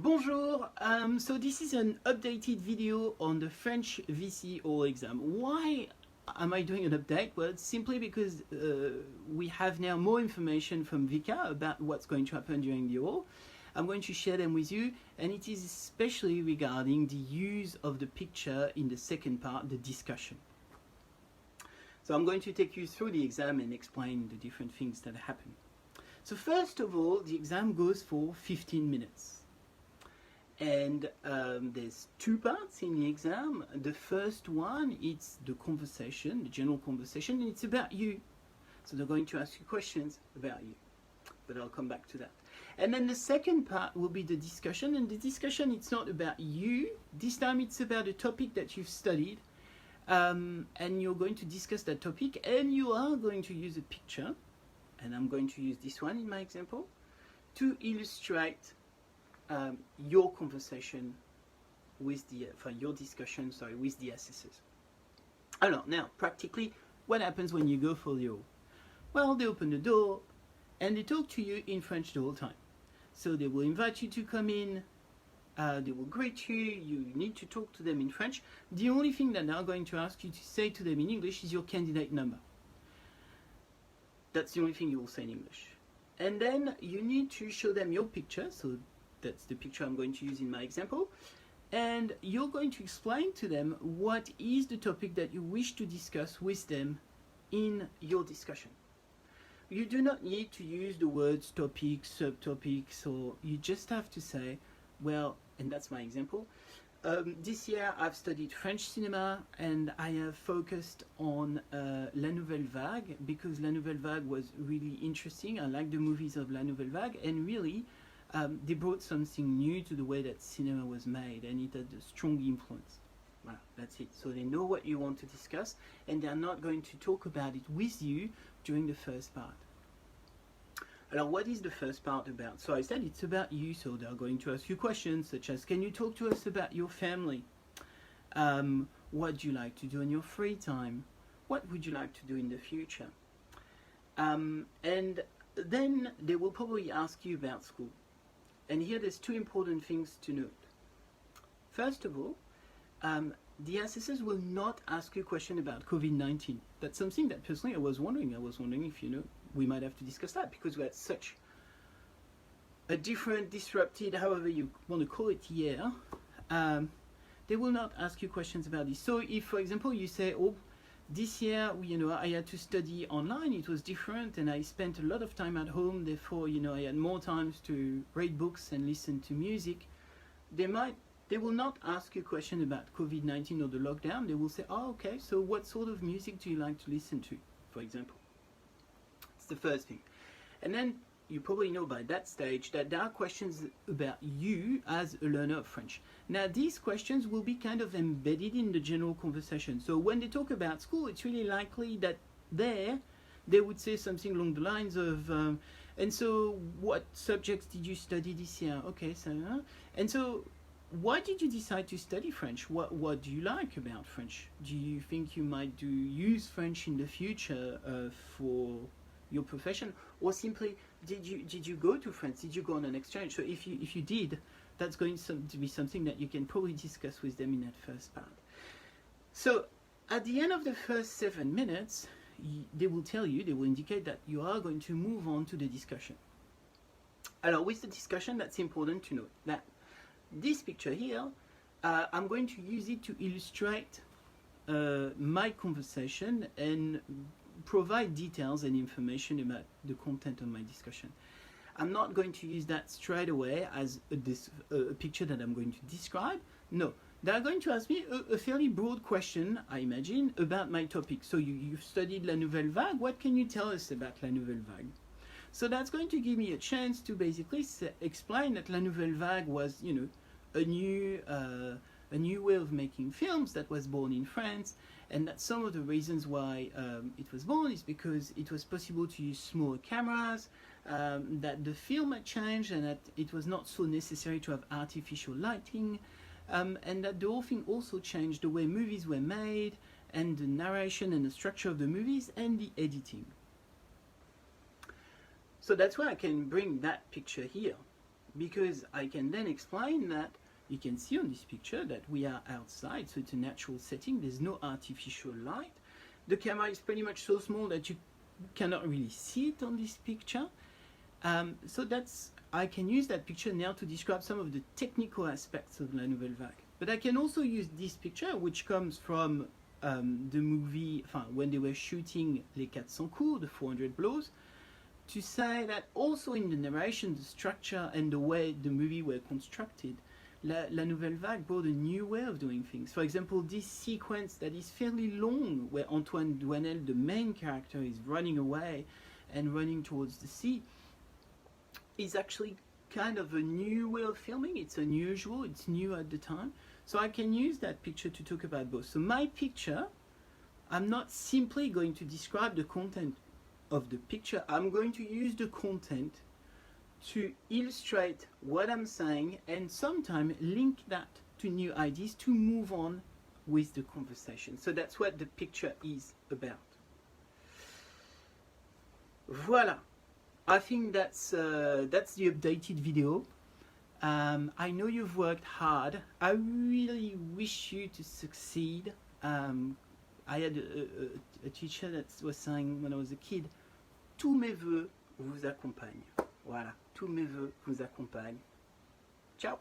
Bonjour, so this is an updated video on the French VCE oral exam. Why am I doing an update? Well, it's simply because we have now more information from VCAA about what's going to happen during the oral. I'm going to share them with you, and it is especially regarding the use of the picture in the second part, the discussion. So I'm going to take you through the exam and explain the different things that happen. So first of all, the exam goes for 15 minutes. And there's two parts in the exam. The first one, it's the conversation, the general conversation, and it's about you. So they're going to ask you questions about you, but I'll come back to that. And then the second part will be the discussion, and the discussion, it's not about you. This time it's about a topic that you've studied, and you're going to discuss that topic, and you are going to use a picture, and I'm going to use this one in my example, to illustrate your conversation with the, your discussion, with the assessors. Alors, now, practically, what happens when you go for the oral? Well, they open the door and they talk to you in French the whole time. So they will invite you to come in, they will greet you, you need to talk to them in French. The only thing that they're going to ask you to say to them in English is your candidate number. That's the only thing you will say in English. And then you need to show them your picture, so that's the picture I'm going to use in my example, and you're going to explain to them what is the topic that you wish to discuss with them in your discussion. You do not need to use the words topic, subtopics, or you just have to say, well, and that's my example, this year I've studied French cinema and I have focused on La Nouvelle Vague because La Nouvelle Vague was really interesting. I like the movies of La Nouvelle Vague, and really they brought something new to the way that cinema was made, and it had a strong influence. Well, that's it. So they know what you want to discuss, and they're not going to talk about it with you during the first part. Alors, what is the first part about? So I said it's about you, so they're going to ask you questions such as, can you talk to us about your family? What do you like to do in your free time? What would you like to do in the future? And then they will probably ask you about school. And here there's two important things to note. First of all, the assessors will not ask you a question about COVID-19. That's something that personally I was wondering. I was wondering if, we might have to discuss that because we had such a different, disrupted, however you want to call it, year. They will not ask you questions about this. So if, for example, you say, oh, this year, I had to study online, it was different, and I spent a lot of time at home, therefore, I had more times to read books and listen to music. They will not ask you a question about COVID-19 or the lockdown. They will say, oh, okay, so what sort of music do you like to listen to, for example? It's the first thing. And then you probably know by that stage that there are questions about you as a learner of French. Now, these questions will be kind of embedded in the general conversation. So when they talk about school, it's really likely that they would say something along the lines of, and so what subjects did you study this year? Okay, so, and so why did you decide to study French? What do you like about French? Do you think you might use French in the future for your profession, or simply did you go to France? Did you go on an exchange? So if you did, that's going to be something that you can probably discuss with them in that first part. So at the end of the first 7 minutes, they will indicate that you are going to move on to the discussion. Alors with the discussion, that's important to note that this picture here, I'm going to use it to illustrate my conversation and provide details and information about the content of my discussion. I'm not going to use that straight away as a picture that I'm going to describe. No, they're going to ask me a fairly broad question, I imagine, about my topic. So you've studied La Nouvelle Vague. What can you tell us about La Nouvelle Vague? So that's going to give me a chance to basically explain that La Nouvelle Vague was, a new way of making films that was born in France, and that some of the reasons why it was born is because it was possible to use smaller cameras, that the film had changed, and that it was not so necessary to have artificial lighting, and that the whole thing also changed the way movies were made, and the narration and the structure of the movies, and the editing. So that's why I can bring that picture here. because I can then explain that you can see on this picture that we are outside, so it's a natural setting, there's no artificial light. The camera is pretty much so small that you cannot really see it on this picture. So I can use that picture now to describe some of the technical aspects of La Nouvelle Vague. But I can also use this picture, which comes from the movie, when they were shooting Les 400 coups, the 400 blows, to say that also in the narration, the structure and the way the movie were constructed, La Nouvelle Vague brought a new way of doing things. For example, this sequence that is fairly long, where Antoine Douanel, the main character, is running away and running towards the sea, is actually kind of a new way of filming. It's unusual, it's new at the time. So I can use that picture to talk about both. So my picture, I'm not simply going to describe the content of the picture, I'm going to use the content to illustrate what I'm saying and sometimes link that to new ideas to move on with the conversation. So that's what the picture is about. Voilà. I think that's the updated video. I know you've worked hard. I really wish you to succeed. I had a teacher that was saying when I was a kid, tous mes vœux vous accompagnent. Voilà, tous mes vœux vous accompagnent. Ciao.